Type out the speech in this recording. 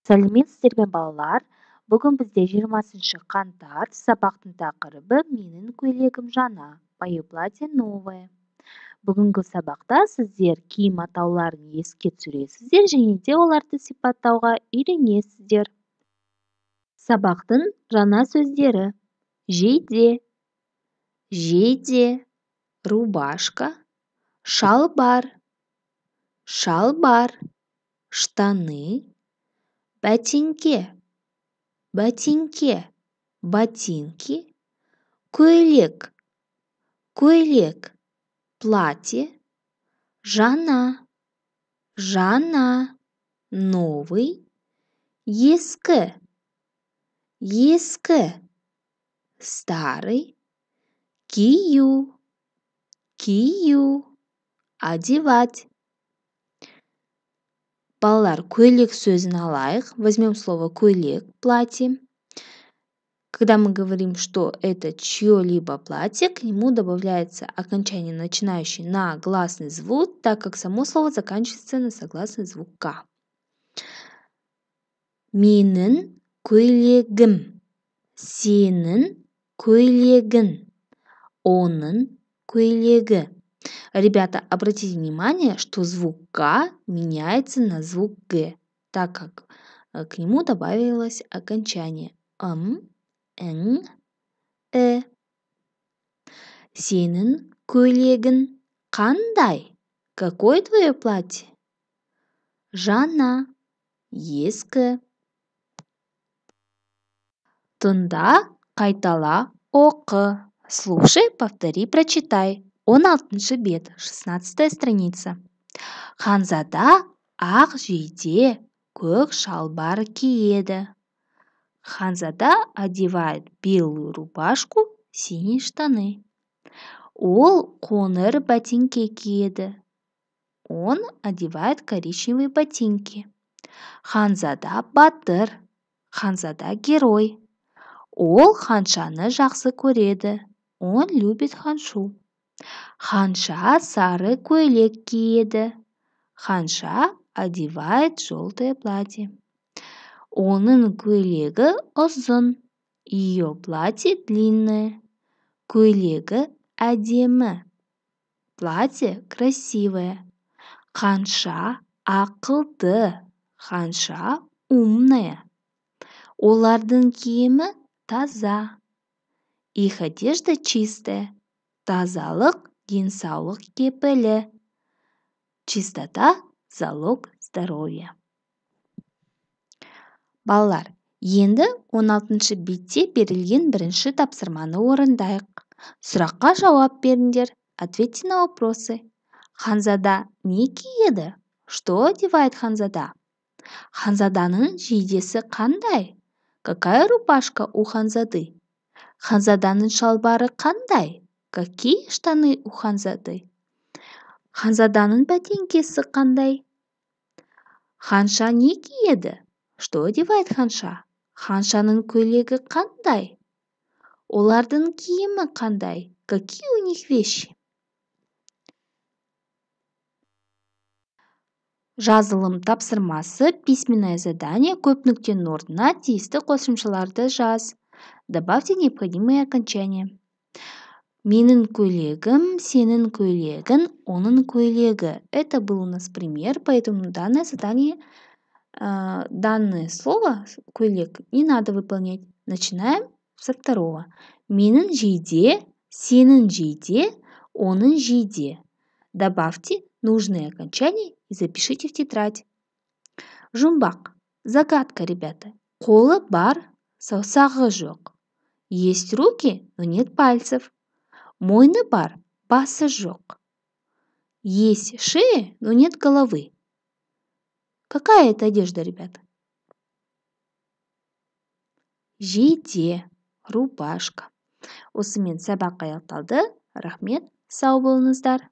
Сәлеметсіздер ме балалар? Бүгін бізде 20 қаңтар, сабақтың тақырыбы менің көйлегім жаңа, мое платье новое. Бүгінгі сабақта сіздер киім атауларын еске түсіресіздер және де оларды сипаттауға үйренесіздер. Сабақтың жаңа сөздері: жейде, жейде, рубашка, шалбар, шалбар, штаны, ботинке, ботинке, ботинки, көйлек, көйлек, платье, жаңа, жаңа, новый, ескі, ескі, старый, кию, кию, одевать. Балалар, көйлек сөзін алайық. Возьмем слово көйлек, платье. Когда мы говорим, что это чье-либо платье, к нему добавляется окончание, начинающее на гласный звук, так как само слово заканчивается на согласный звук «к». Менің көйлегім, сенің көйлегің, оның көйлегі. Ребята, обратите внимание, что звук «к» меняется на звук «г», так как к нему добавилось окончание «м», «ң», «э». Сенің көйлегің қандай? Какое твое платье? Жаңа, ескі. Тыңда, қайтала, оқы. Слушай, повтори, прочитай. 16 бет, 16 страница. Ханзада ақ жейде, көк шалбар киеді. Ханзада одевает белую рубашку, синие штаны. Ол қоңыр ботинки киеді. Он одевает коричневые ботинки. Ханзада батыр. Ханзада герой. Ол ханшаны жақсы көреді. Он любит ханшу. Ханша сары көйлек киеді. Ханша одевает желтое платье. Оның көйлегі ұзын. Ее платье длинное. Көйлегі әдемі. Платье красивое. Ханша ақылды. Ханша умная. Олардың киімі таза. Их одежда чистая. Тазалық денсаулық кепілі. Чистота – залог здоровья. Балалар, енді 16 бетте берілген бірінші тапсырманы орындайық. Сұраққа жауап беріңдер. Ответьте на вопросы. Ханзада не киеді? Что одевает Ханзада? Ханзаданың жейдесі қандай? Какая рубашка у Ханзады? Ханзаданың шалбары қандай? Какие штаны у Ханзады? Ханзаданың ботинкесі қандай? Ханша не киеді? Что одевает Ханша? Ханшаның көйлегі қандай? Олардың киімі қандай? Какие у них вещи? Жазылым тапсырмасы, письменное задание, көп нүктенің орнына тиісті қосымшаларды жаз. Добавьте необходимые окончания. Менің көйлегім, сенің көйлегің, оның көйлегі. Это был у нас пример, поэтому данное задание, данное слово көйлек не надо выполнять. Начинаем со второго. Менің жейде, сенің жейде, оның жейде. Добавьте нужные окончания и запишите в тетрадь. Жұмбақ. Загадка, ребята. Қолы бар, саусағы жоқ. Есть руки, но нет пальцев. Мойны бар, басы жоқ. Есть шея, но нет головы. Какая это одежда, ребята? Жейде, рубашка. Осымен сабақ аяқталды. Рахмет, сау болыңыздар.